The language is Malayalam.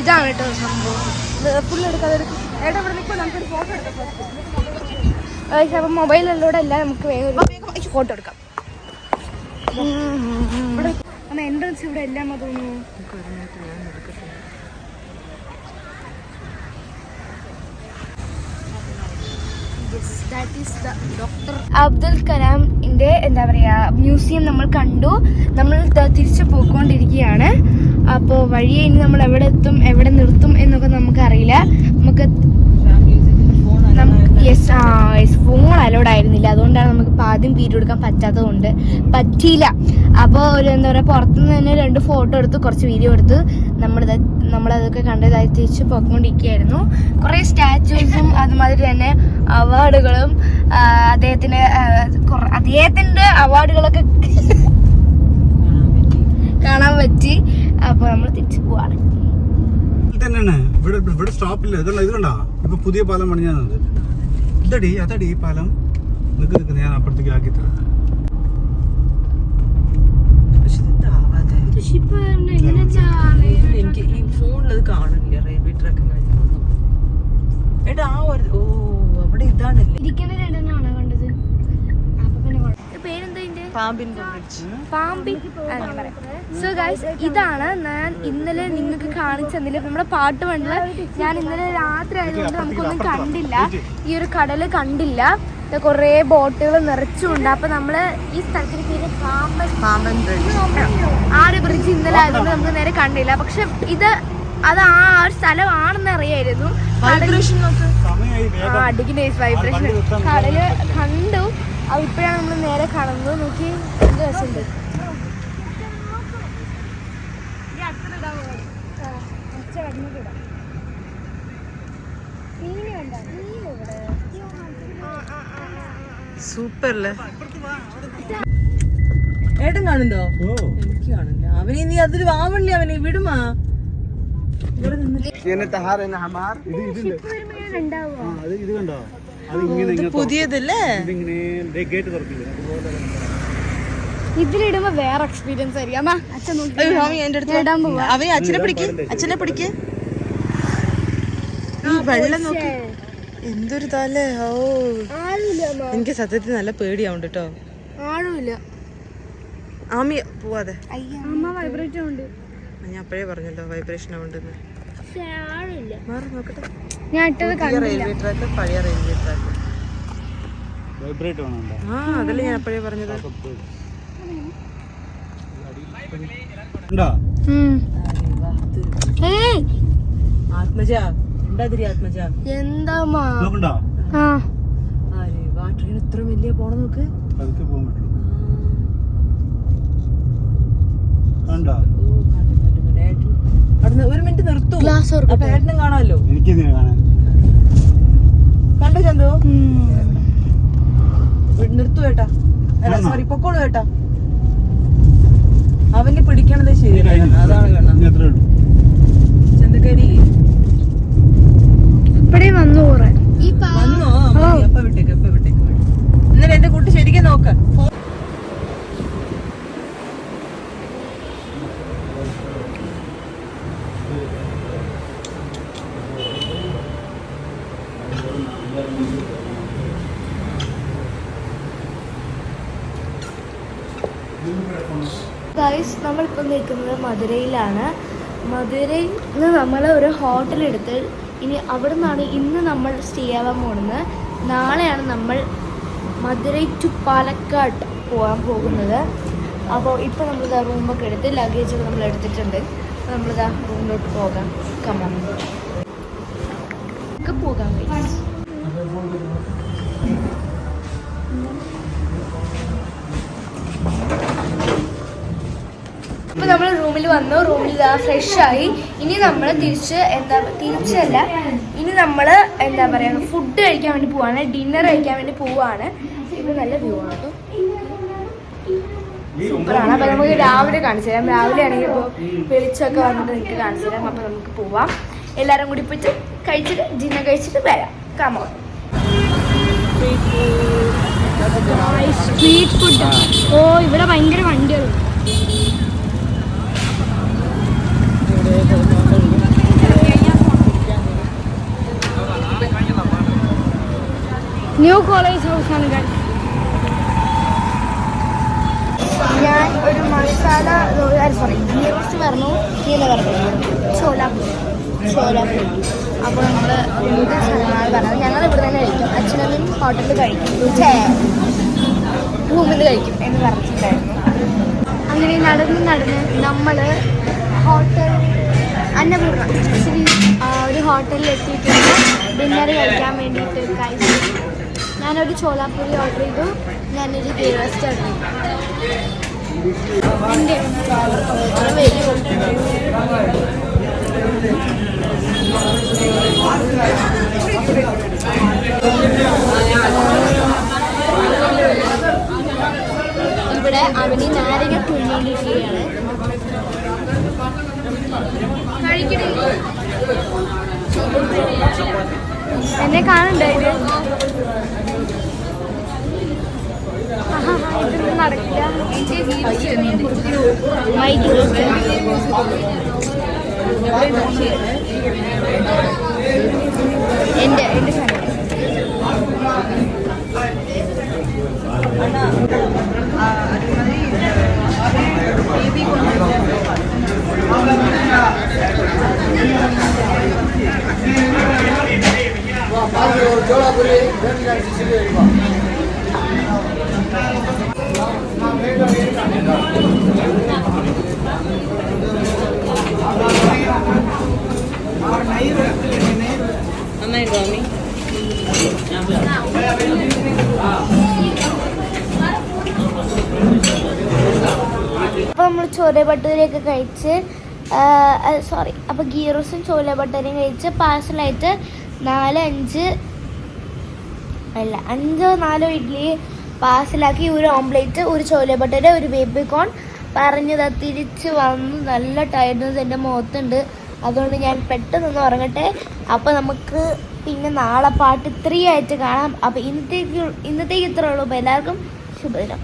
ഇതാണ് കേട്ടോ സംഭവം. ഫുള്ള് എടുക്കാതെ ഏട്ടാ ഇവിടെ നിൽക്കുമ്പോൾ നമുക്കൊരു ഫോട്ടോ എടുക്കാം. അപ്പം മൊബൈലിലൂടെ അല്ല, നമുക്ക് വേഗം ഫോട്ടോ എടുക്കാം. ഇവിടെ എൻട്രൻസ് ഇവിടെ എല്ലാം തോന്നുന്നു. ഡോക്ടർ അബ്ദുൽ കലാമിന്റെ എന്താ പറയാ മ്യൂസിയം നമ്മൾ കണ്ടു. നമ്മൾ തിരിച്ചു പോയിക്കൊണ്ടിരിക്കുകയാണ്. അപ്പോൾ വഴിയെ ഇനി നമ്മൾ എവിടെ എത്തും എവിടെ നിർത്തും എന്നൊക്കെ നമുക്കറിയില്ല. നമുക്ക് ഫോൺ അലോഡ് ആയിരുന്നില്ല, അതുകൊണ്ടാണ് നമുക്ക് ആദ്യം വീഡിയോ എടുക്കാൻ പറ്റിയില്ല. അപ്പോൾ ഒരു എന്താ പറയുക, പുറത്തുനിന്ന് തന്നെ 2 ഫോട്ടോ എടുത്ത് കുറച്ച് വീഡിയോ എടുത്ത് നമ്മളതൊക്കെ കണ്ടതായി തിരിച്ച് പോയിക്കൊണ്ടിരിക്കുകയായിരുന്നു. കുറേ സ്റ്റാച്യൂസും അതുമാതിരി തന്നെ അവാർഡുകളും അദ്ദേഹത്തിന്റെ അവാർഡുകളൊക്കെ കാണാൻ പറ്റി. അപ്പോൾ നമ്മൾ തിരിച്ചു പോവാണ്. ഇവിടെ സ്റ്റോപ്പില്ല. ഇത് കണ്ടാ ഇപ്പൊ പുതിയ പാലം പണിഞ്ഞത്. അതടി ഈ പാലം നിൽക്ക് ഞാൻ അപ്പുറത്തേക്ക് ആക്കി തരാം. എനിക്ക് ഈ ഫോണിലത് കാണില്ല. റെയിൽവേ ട്രാക്ക് ഏട്ടാ അവിടെ ഇതാണല്ലേ ഇരിക്കുന്ന രണ്ടെണ്ണമാണ് കണ്ടത്. സോ ഗൈസ്, ഇതാണ് ഞാൻ ഇന്നലെ നിങ്ങൾക്ക് കാണിച്ചു തന്നില്ല. നമ്മുടെ പാട്ട് വണ്ടില് ഞാൻ ഇന്നലെ രാത്രി ആയതുകൊണ്ട് നമുക്കൊന്നും കണ്ടില്ല, ഈ ഒരു കടല് കണ്ടില്ല. കുറേ ബോട്ടുകൾ നിറച്ചുണ്ട്. അപ്പൊ നമ്മള് ഈ സ്ഥലത്തിന് പേര് പാമ്പൻ ആ ഒരു ബ്രിഡ്ജ് ഇന്നലെ ആയതുകൊണ്ട് നമുക്ക് നേരെ കണ്ടില്ല. പക്ഷെ അത് ആ ഒരു സ്ഥലമാണെന്ന് അറിയായിരുന്നു. വൈബ്രേഷൻ കടല് കണ്ടു. അത് ഇപ്പോഴാണ് നമ്മൾ നേരെ കാണുന്നത്. നോക്കി എന്ത് രസമുണ്ട്. സൂപ്പർ അല്ലേ? ഏട്ടൻ കാണുന്നോ? എനിക്ക് കാണില്ല. അവന് നീ അതൊരു ആവണില്ല. അവനെ വിടുമാ. പുതിയതല്ലേ? ഇതിലിടുമ്പോ വേറെ എക്സ്പീരിയൻസ് ആയിരിക്കും. അവൻ അച്ഛനെ പിടിക്ക്. വെള്ളം നോക്ക് എന്തൊരു തലേ. ഓ എനിക്ക് സത്യത്തിൽ നല്ല പേടിയാവുണ്ട് കേട്ടോ. ആഴുമില്ല. ആമി പോവാതെ. ഞാൻ അപ്പഴേ പറഞ്ഞല്ലോ വൈബ്രേഷൻ ആവുണ്ടെന്ന്. മാറി നോക്കട്ടെ. റെയിൽവേ ട്രാക്ക്, പഴയ റെയിൽവേ ട്രാക്ക്. അതല്ലേ ഞാൻ അപ്പഴേ പറഞ്ഞത്. ആത്മജ എന്താ ട്രെയിൻ ഇത്ര വലിയ പോണ നോക്ക്. ഒരു മിനിറ്റ് നിർത്തൂ. ഏട്ടനും കാണാമല്ലോ. കണ്ടോ ചന്തു? നിർത്തൂ ഏട്ടാ. അല്ല സോറി, പൊക്കോളൂ ഏട്ടാ. അവന് പിടിക്കണത് ശരിയല്ല. അതാണ് കാണാം. ചന്തക്കാരി വന്നോ? എപ്പ വിട്ടേക്ക്. ഇന്നലെ എന്റെ കുട്ടി ശരിക്കും നോക്ക. ഗൈസ്, നമ്മളിപ്പോൾ നിൽക്കുന്നത് മധുരയിലാണ്. മധുരയിൽ നിന്ന് നമ്മൾ ഒരു ഹോട്ടലെടുത്ത് ഇനി അവിടെ നിന്നാണ് ഇന്ന് നമ്മൾ സ്റ്റേ ആവാൻ പോകുന്നത്. നാളെയാണ് നമ്മൾ മധുരൈ ടു പാലക്കാട് പോകാൻ പോകുന്നത്. അപ്പോൾ ഇപ്പോൾ നമ്മളിതാ റൂമൊക്കെ എടുത്ത് ലഗേജൊക്കെ നമ്മൾ എടുത്തിട്ടുണ്ട്. അപ്പോൾ നമ്മളിതാ റൂമിലോട്ട് പോകാം. കമോൺ പോകാം. അപ്പോൾ നമ്മൾ റൂമിൽ വന്നു. റൂമിൽ ഫ്രഷായി. ഇനി നമ്മൾ തിരിച്ചല്ല, ഇനി നമ്മൾ എന്താ പറയുക, ഫുഡ് കഴിക്കാൻ വേണ്ടി പോവാണ്. ഡിന്നർ കഴിക്കാൻ വേണ്ടി പോവാണ്. ഇത് നല്ല വ്യൂ ആണ് കേട്ടോ, സൂപ്പറാണ്. അപ്പോൾ നമുക്ക് രാവിലെ കാണിച്ചു തരാം. രാവിലെ ആണെങ്കിൽ ഇപ്പോൾ വെളിച്ചമൊക്കെ വന്നിട്ട് നിങ്ങൾക്ക് കാണിച്ചു തരാം. അപ്പോൾ നമുക്ക് പോവാം. എല്ലാവരും കൂടി പോയിട്ട് കഴിച്ചിട്ട് ഡിന്നർ കഴിച്ചിട്ട് വരാം. കമോൺ. Street food. ഓ, ഇവിടെ ഭയങ്കര വണ്ടികൾ. ന്യൂ കോളേജ് ഹൗസാണ് ഗൈസ്. ഞാൻ ഒരു മസാല സോറി ഗീ റോസ്റ്റ് പറഞ്ഞു, ചോലാപ്പൂരി. അപ്പോൾ നമ്മൾ എന്ത് സ്ഥലമാണ് പറഞ്ഞത്, ഞങ്ങൾ ഇവിടെ തന്നെ കഴിക്കും, അച്ഛനമ്മയും ഹോട്ടലിൽ കഴിക്കും, റൂമിൽ കഴിക്കും എന്ന് പറഞ്ഞിട്ടുണ്ടായിരുന്നു. അങ്ങനെ നടന്ന് നമ്മൾ ഹോട്ടൽ അന്നപൂർണ്ണ ഒരു ഹോട്ടലിൽ എത്തിയിട്ടുണ്ട് ഡിന്നർ കഴിക്കാൻ വേണ്ടിയിട്ട്. കഴിച്ചു. ഞാനൊരു ചോലാപ്പൂരി ഓർഡർ ചെയ്തു, ഞാനൊരു ഗീ റോസ്റ്റ് ഓർഡർ ചെയ്തു. ഇവിടെ അവന് നാരങ്ങ തുന്നിയിട്ടിരിക്കുകയാണ്. എന്നെ കാണണ്ടേ ഇത്? ഇതൊന്നും നടക്കില്ല. എന്റെ നന്നായിട്ട് തോന്നി. അപ്പോൾ നമ്മൾ ചോല ഭട്ടൂരയൊക്കെ കഴിച്ച് അപ്പോൾ ഗീ റോസും ചോല ഭട്ടൂരയും കഴിച്ച് പാഴ്സലായിട്ട് 5-4 ഇഡ്ഡലി പാഴ്സലാക്കി, ഒരു ഓംപ്ലേറ്റ്, ഒരു ചോല ഭട്ടൂര, ഒരു ബേബി കോൺ പറഞ്ഞത് തിരിച്ച് വന്ന് നല്ല ടയർഡ്നെസ് എൻ്റെ മുഖത്തുണ്ട്. അതുകൊണ്ട് ഞാൻ പെട്ടെന്ന് ഉറങ്ങട്ടെ. അപ്പോൾ നമുക്ക് പിന്നെ നാളെ പാർട്ട് 3 ആയിട്ട് കാണാം. അപ്പോൾ ഇന്നത്തേക്ക് ഇത്രേ ഉള്ളൂ. അപ്പോൾ എല്ലാവർക്കും ശുഭദിനം.